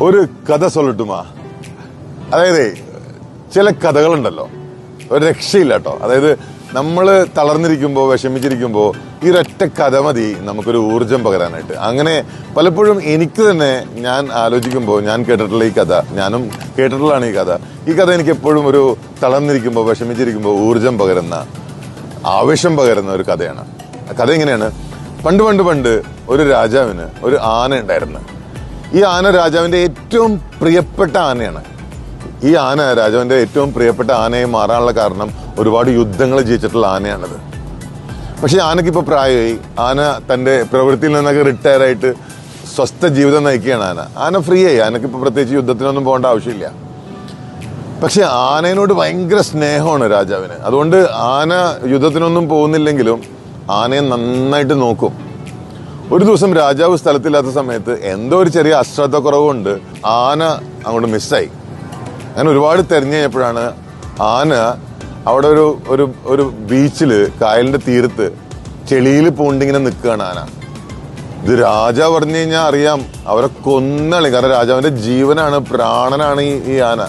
ഒരു കഥ സൊല്ലട്ടുമാ. അതായത് ചില കഥകളുണ്ടല്ലോ, ഒരു രക്ഷയില്ല കേട്ടോ. അതായത് നമ്മൾ തളർന്നിരിക്കുമ്പോൾ, വിഷമിച്ചിരിക്കുമ്പോൾ ഈ ഒരൊറ്റ കഥ മതി നമുക്കൊരു ഊർജം പകരാനായിട്ട്. അങ്ങനെ പലപ്പോഴും എനിക്ക് തന്നെ ഞാൻ ആലോചിക്കുമ്പോൾ ഞാൻ കേട്ടിട്ടുള്ള ഈ കഥ, ഞാനും കേട്ടിട്ടുള്ളതാണ് ഈ കഥ. ഈ കഥ എനിക്ക് എപ്പോഴും ഒരു തളർന്നിരിക്കുമ്പോൾ, വിഷമിച്ചിരിക്കുമ്പോൾ ഊർജം പകരുന്ന, ആവേശം പകരുന്ന ഒരു കഥയാണ്. കഥ എങ്ങനെയാണ്? പണ്ട് ഒരു രാജാവിന് ഒരു ആന ഉണ്ടായിരുന്നു. ഈ ആന രാജാവിന്റെ ഏറ്റവും പ്രിയപ്പെട്ട ആനയാണ്. ഈ ആന രാജാവിന്റെ ഏറ്റവും പ്രിയപ്പെട്ട ആനയെ മാറാനുള്ള കാരണം ഒരുപാട് യുദ്ധങ്ങൾ ജയിച്ചിട്ടുള്ള ആനയാണത്. പക്ഷെ ആനയ്ക്കിപ്പോൾ പ്രായമായി. ആന തന്റെ പ്രവൃത്തിയിൽ നിന്നൊക്കെ റിട്ടയർ ആയിട്ട് സ്വസ്ഥ ജീവിതം നയിക്കുകയാണ്. ആന ഫ്രീ ആയി. ആനക്കിപ്പോൾ പ്രത്യേകിച്ച് യുദ്ധത്തിനൊന്നും പോകേണ്ട ആവശ്യമില്ല. പക്ഷെ ആനയോട് ഭയങ്കര സ്നേഹമാണ് രാജാവിന്. അതുകൊണ്ട് ആന യുദ്ധത്തിനൊന്നും പോകുന്നില്ലെങ്കിലും ആനയെ നന്നായിട്ട് നോക്കും. ഒരു ദിവസം രാജാവ് സ്ഥലത്തില്ലാത്ത സമയത്ത് എന്തോ ഒരു ചെറിയ അശ്രദ്ധ കുറവുകൊണ്ട് ആന അങ്ങോട്ട് മിസ്സായി. അങ്ങനെ ഒരുപാട് തെരഞ്ഞു കഴിഞ്ഞപ്പോഴാണ് ആന അവിടെ ഒരു ബീച്ചില്, കായലിന്റെ തീരത്ത് ചെളിയിൽ പൂണ്ടിങ്ങനെ നിൽക്കുകയാണ് ആന. ഇത് രാജാവ് പറഞ്ഞു കഴിഞ്ഞാൽ അറിയാം, അവരെ കൊന്നളി. കാരണം രാജാവിന്റെ ജീവനാണ്, പ്രാണനാണ് ഈ ആന.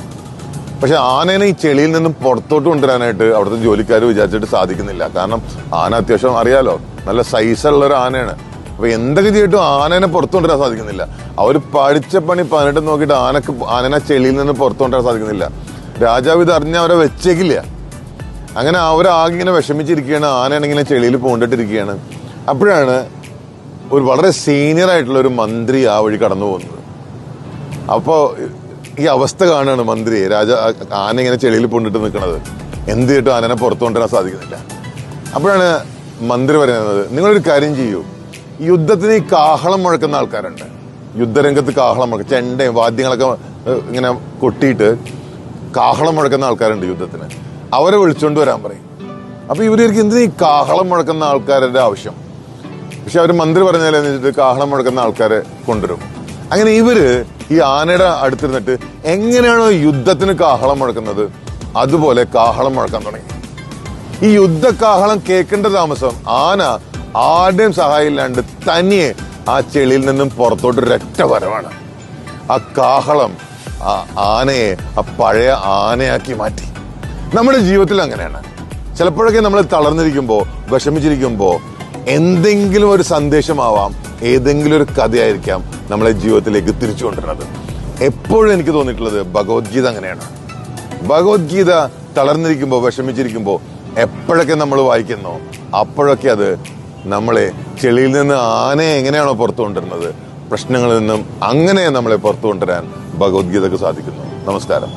പക്ഷെ ആനേനെ ഈ ചെളിയിൽ നിന്നും പുറത്തോട്ട് കൊണ്ടുവരാനായിട്ട് അവിടുത്തെ ജോലിക്കാർ വിചാരിച്ചിട്ട് സാധിക്കുന്നില്ല. കാരണം ആന അത്യാവശ്യം അറിയാലോ, നല്ല സൈസുള്ള ഒരു ആനയാണ്. അപ്പൊ എന്തൊക്കെ ചെയ്തിട്ടും ആനേനെ പുറത്തു കൊണ്ടുവരാൻ സാധിക്കുന്നില്ല. അവർ പഠിച്ച പണി 18 നോക്കിയിട്ട് ആനനെ ചെളിയിൽ നിന്ന് പുറത്തു കൊണ്ടുവരാൻ സാധിക്കുന്നില്ല. രാജാവ് ഇത് അറിഞ്ഞ അവരെ വെച്ചേക്കില്ല. അങ്ങനെ അവരാകെ ഇങ്ങനെ വിഷമിച്ചിരിക്കുകയാണ്. ആനയാണിങ്ങനെ ചെളിയിൽ പൂണ്ടിട്ടിരിക്കുകയാണ്. അപ്പോഴാണ് ഒരു വളരെ സീനിയർ ആയിട്ടുള്ള ഒരു മന്ത്രി ആ വഴി കടന്നു പോകുന്നത്. അപ്പോ ഈ അവസ്ഥ കാണുകയാണ് മന്ത്രി. ആന ഇങ്ങനെ ചെളിയിൽ പൂണ്ടിട്ട് നിൽക്കുന്നത്. എന്ത് ചെയ്തിട്ടും ആനനെ പുറത്തു കൊണ്ടുവരാൻ സാധിക്കുന്നില്ല. അപ്പോഴാണ് മന്ത്രി പറയുന്നത്, നിങ്ങളൊരു കാര്യം ചെയ്യൂ, യുദ്ധത്തിന് ഈ കാഹളം മുഴക്കുന്ന ആൾക്കാരുണ്ട്. യുദ്ധരംഗത്ത് കാഹളം മുഴക്കം, ചെണ്ടയും വാദ്യങ്ങളൊക്കെ ഇങ്ങനെ കൊട്ടിയിട്ട് കാഹളം മുഴക്കുന്ന ആൾക്കാരുണ്ട് യുദ്ധത്തിന്. അവരെ വിളിച്ചോണ്ട് വരാൻ പറയും. അപ്പൊ ഇവർക്ക് എന്തിനാ ഈ കാഹളം മുഴക്കുന്ന ആൾക്കാരുടെ ആവശ്യം? പക്ഷെ അവർ മന്ത്രി പറഞ്ഞാലെന്ന് വെച്ചിട്ട് കാഹളം മുഴക്കുന്ന ആൾക്കാരെ കൊണ്ടുവരും. അങ്ങനെ ഇവര് ഈ ആനയുടെ അടുത്തിരുന്നിട്ട് എങ്ങനെയാണോ യുദ്ധത്തിന് കാഹളം മുഴക്കുന്നത് അതുപോലെ കാഹളം മുഴക്കാൻ തുടങ്ങി. ഈ യുദ്ധകാഹളം കേൾക്കേണ്ട താമസം ആന ആരുടെയും സഹായം ഇല്ലാണ്ട് തനിയെ ആ ചെളിയിൽ നിന്നും പുറത്തോട്ട് ഒരൊറ്റ വരവാണ്. ആ കാഹളം ആ ആനയെ ആ പഴയ ആനയാക്കി മാറ്റി. നമ്മുടെ ജീവിതത്തിൽ അങ്ങനെയാണ്. ചിലപ്പോഴൊക്കെ നമ്മൾ തളർന്നിരിക്കുമ്പോൾ, വിഷമിച്ചിരിക്കുമ്പോൾ എന്തെങ്കിലും ഒരു സന്ദേശമാവാം, ഏതെങ്കിലും ഒരു കഥയായിരിക്കാം നമ്മളെ ജീവിതത്തിലേക്ക് തിരിച്ചു കൊണ്ടുവരുന്നത്. എപ്പോഴും എനിക്ക് തോന്നിയിട്ടുള്ളത് ഭഗവത്ഗീത അങ്ങനെയാണ്. ഭഗവത്ഗീത തളർന്നിരിക്കുമ്പോൾ, വിഷമിച്ചിരിക്കുമ്പോൾ എപ്പോഴൊക്കെ നമ്മൾ വായിക്കുന്നോ അപ്പോഴൊക്കെ അത് നമ്മളെ ചെളിയിൽ നിന്ന് ആനയെ എങ്ങനെയാണോ പുറത്തു കൊണ്ടുവരുന്നത്, പ്രശ്നങ്ങളിൽ നിന്നും അങ്ങനെ നമ്മളെ പുറത്തു കൊണ്ടുവരാൻ ഭഗവത്ഗീതക്ക് സാധിക്കുന്നു. നമസ്കാരം.